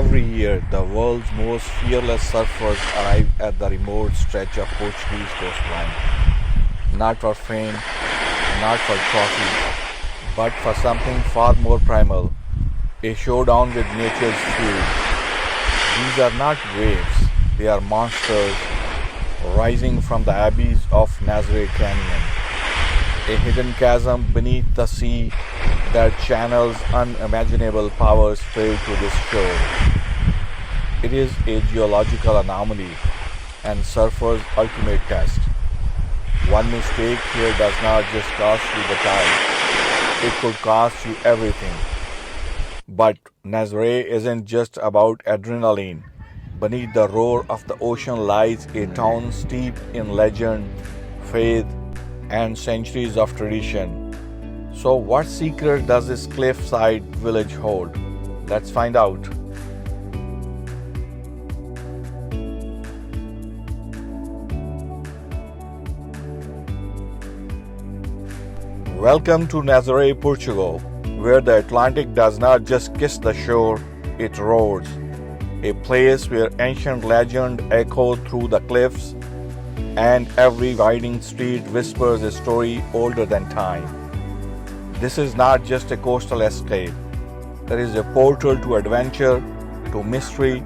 Every year, the world's most fearless surfers arrive at the remote stretch of Portuguese coastline. Not for fame, not for trophies, but for something far more primal, a showdown with nature's fury. These are not waves, they are monsters rising from the abyss of Nazare Canyon, a hidden chasm beneath the sea that channels unimaginable powers straight to this shore. It is a geological anomaly and surfers' ultimate test. One mistake here does not just cost you the tide, it could cost you everything. But Nazare isn't just about adrenaline. Beneath the roar of the ocean lies a town steeped in legend, faith, and centuries of tradition. So, what secret does this cliffside village hold? Let's find out. Welcome to Nazaré, Portugal, where the Atlantic does not just kiss the shore, it roars. A place where ancient legend echoes through the cliffs and every winding street whispers a story older than time. This is not just a coastal escape. It is a portal to adventure, to mystery,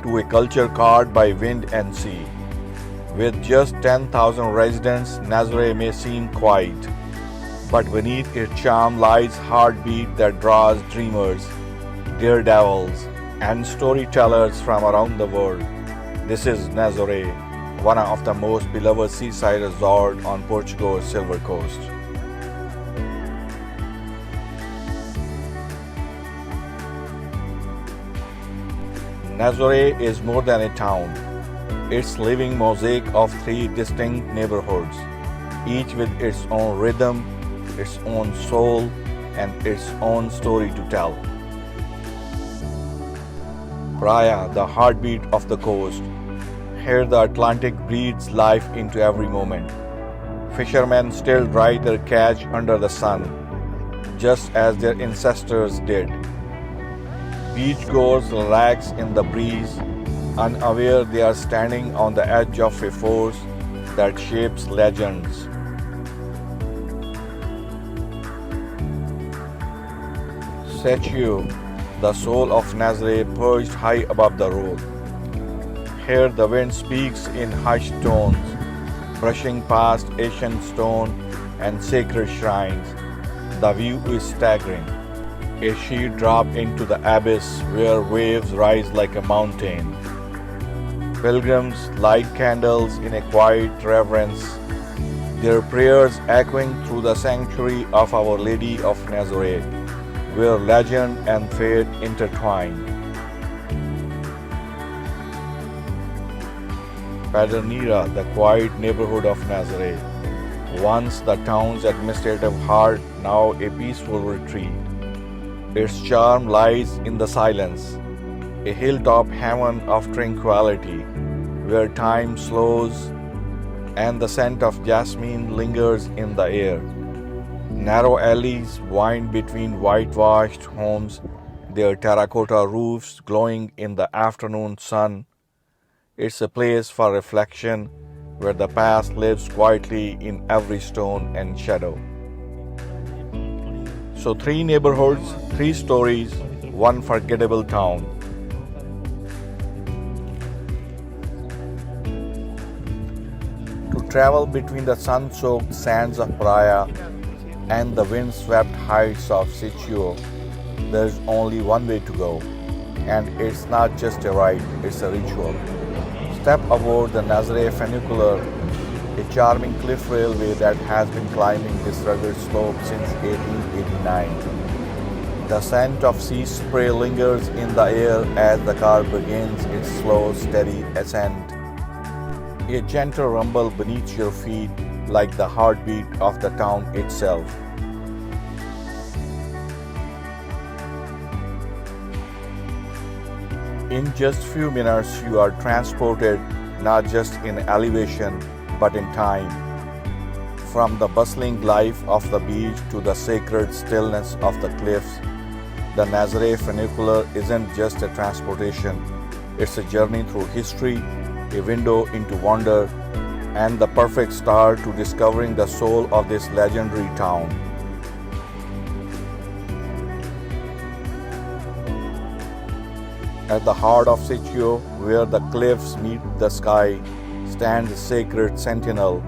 to a culture carved by wind and sea. With just 10,000 residents, Nazaré may seem quiet, but beneath its charm lies heartbeat that draws dreamers, daredevils, and storytellers from around the world. This is Nazaré, one of the most beloved seaside resorts on Portugal's Silver Coast. Nazaré is more than a town. It's a living mosaic of three distinct neighborhoods, each with its own rhythm, its own soul, and its own story to tell. Praia, the heartbeat of the coast. Here the Atlantic breathes life into every moment. Fishermen still dry their catch under the sun, just as their ancestors did. Beachgoers relax in the breeze, unaware they are standing on the edge of a force that shapes legends. Sítio, the soul of Nazaré, perched high above the road. Here the wind speaks in hushed tones, brushing past ancient stone and sacred shrines. The view is staggering. A sheet drop into the abyss where waves rise like a mountain. Pilgrims light candles in a quiet reverence, their prayers echoing through the sanctuary of Our Lady of Nazaré, where legend and faith intertwine. Pederneira, the quiet neighborhood of Nazaré, once the town's administrative heart, now a peaceful retreat. Its charm lies in the silence, a hilltop haven of tranquility, where time slows and the scent of jasmine lingers in the air. Narrow alleys wind between whitewashed homes, their terracotta roofs glowing in the afternoon sun. It's a place for reflection, where the past lives quietly in every stone and shadow. So, three neighborhoods, three stories, one forgettable town. To travel between the sun-soaked sands of Praia and the wind-swept heights of Sítio, there's only one way to go. And it's not just a ride, it's a ritual. Step aboard the Nazaré Funicular, a charming cliff railway that has been climbing this rugged slope since 1889. The scent of sea spray lingers in the air as the car begins its slow, steady ascent. A gentle rumble beneath your feet, like the heartbeat of the town itself. In just few minutes, you are transported not just in elevation but in time. From the bustling life of the beach to the sacred stillness of the cliffs, the Nazaré Funicular isn't just a transportation, it's a journey through history, a window into wonder, and the perfect start to discovering the soul of this legendary town. At the heart of Sítio, where the cliffs meet the sky, stands the sacred sentinel,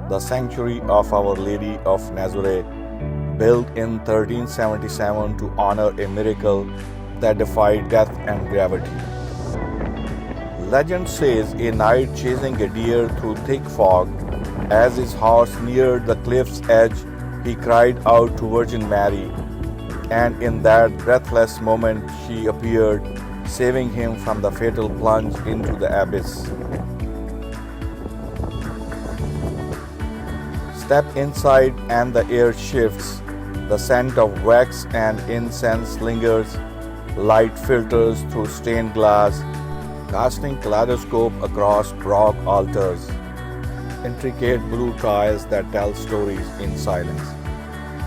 the sanctuary of Our Lady of Nazaré, built in 1377 to honor a miracle that defied death and gravity. Legend says a knight chasing a deer through thick fog, as his horse neared the cliff's edge, he cried out to Virgin Mary, and in that breathless moment she appeared, saving him from the fatal plunge into the abyss. Step inside and the air shifts, the scent of wax and incense lingers, light filters through stained glass, casting kaleidoscope across baroque altars, intricate blue tiles that tell stories in silence.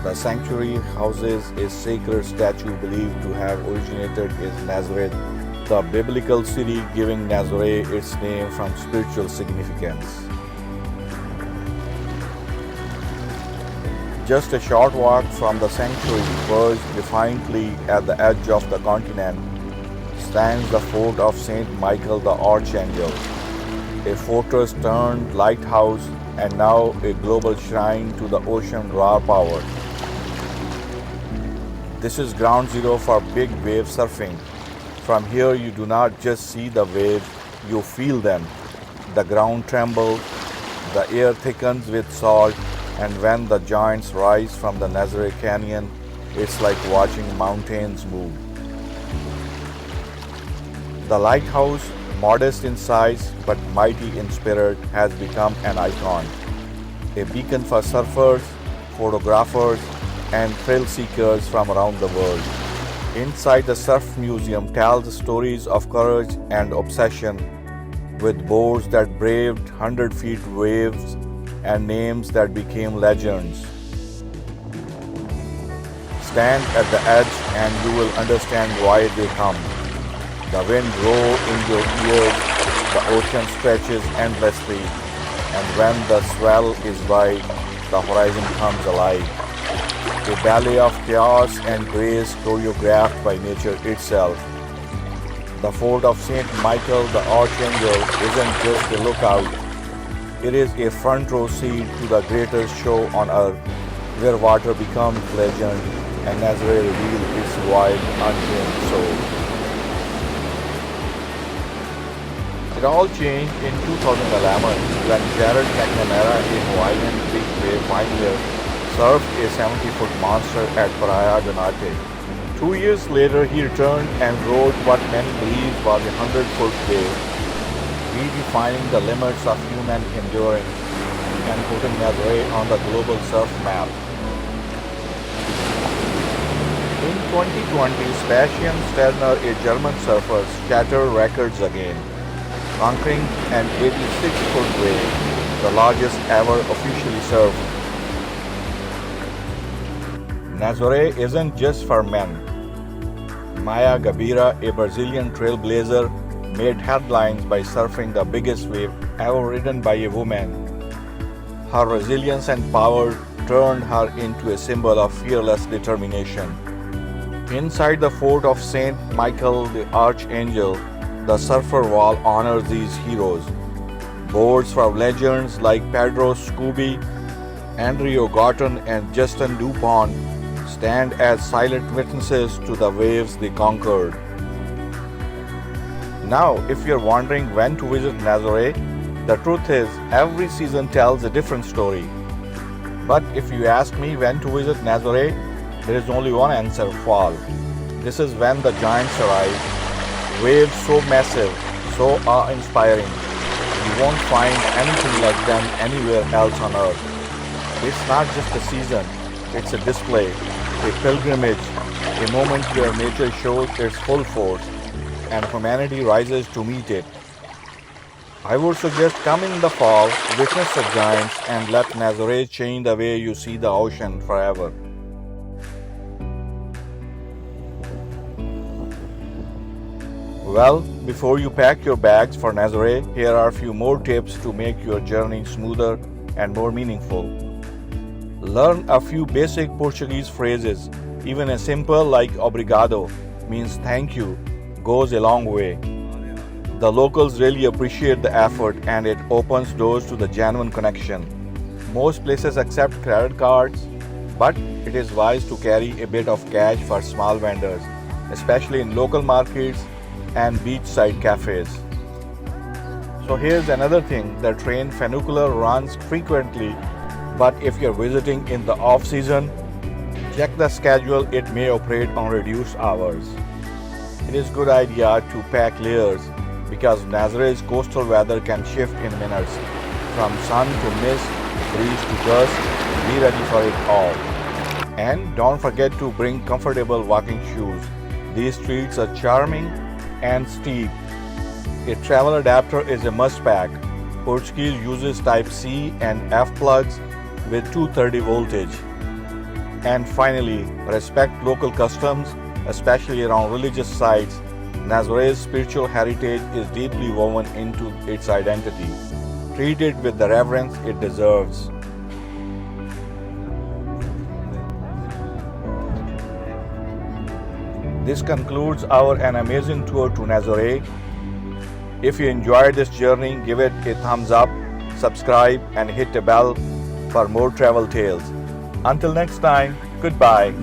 The sanctuary houses a sacred statue believed to have originated in Nazareth, the biblical city, giving Nazaré its name from spiritual significance. Just a short walk from the sanctuary, perched defiantly at the edge of the continent, stands the fort of Saint Michael the Archangel, a fortress turned lighthouse and now a global shrine to the ocean raw power. This is ground zero for big wave surfing. From here you do not just see the waves, you feel them. The ground trembles, the air thickens with salt, and when the giants rise from the Nazare Canyon, it's like watching mountains move. The lighthouse, modest in size but mighty in spirit, has become an icon, a beacon for surfers, photographers, and thrill seekers from around the world. Inside the Surf Museum tells stories of courage and obsession, with boards that braved 100-feet waves and names that became legends. Stand at the edge and you will understand why they come. The wind roars in your ears, the ocean stretches endlessly, and when the swell is wide, the horizon comes alive. A ballet of chaos and grace choreographed by nature itself. The fort of Saint Michael the Archangel isn't just a lookout, it is a front row seat to the greatest show on earth, where water becomes legend and Nazaré reveals its wild, untamed soul. It all changed in 2011 when Jared McNamara, a Hawaiian big wave pioneer, surfed a 70-foot monster at Praia de Norte. 2 years later, he returned and rode what many believe was a 100-foot wave, redefining the limits of human endurance and putting Nazaré on the global surf map. In 2020, Sebastian Sterner, a German surfer, shattered records again, conquering an 86-foot wave, the largest ever officially surfed. Nazaré isn't just for men. Maya Gabira, a Brazilian trailblazer, made headlines by surfing the biggest wave ever ridden by a woman. Her resilience and power turned her into a symbol of fearless determination. Inside the fort of Saint Michael the Archangel, the surfer wall honors these heroes. Boards for legends like Pedro Scooby, Andrew Gorton, and Justin Dupont stand as silent witnesses to the waves they conquered. Now, if you're wondering when to visit Nazaré, the truth is every season tells a different story. But if you ask me when to visit Nazaré, there is only one answer: fall. This is when the giants arrive. Waves so massive, so awe-inspiring. You won't find anything like them anywhere else on earth. It's not just a season, it's a display, a pilgrimage, a moment where nature shows its full force and humanity rises to meet it. I would suggest coming in the fall, witness the giants, and let Nazaré change the way you see the ocean forever. Well, before you pack your bags for Nazaré, here are a few more tips to make your journey smoother and more meaningful. Learn a few basic Portuguese phrases. Even a simple like obrigado means thank you goes a long way. The locals really appreciate the effort and it opens doors to the genuine connection. Most places accept credit cards, but it is wise to carry a bit of cash for small vendors, especially in local markets and beachside cafes. So here's another thing, the train funicular runs frequently, but if you're visiting in the off season, check the schedule, it may operate on reduced hours. It is a good idea to pack layers because Nazare's coastal weather can shift in minutes, from sun to mist, breeze to gust. Be ready for it all. And don't forget to bring comfortable walking shoes. These streets are charming and steep. A travel adapter is a must pack. Portuguese uses type C and F plugs with 230 voltage. And finally, respect local customs, especially around religious sites. Nazare's spiritual heritage is deeply woven into its identity. Treat it with the reverence it deserves. This concludes an amazing tour to Nazaré. If you enjoyed this journey, give it a thumbs up, subscribe, and hit the bell for more travel tales. Until next time, goodbye.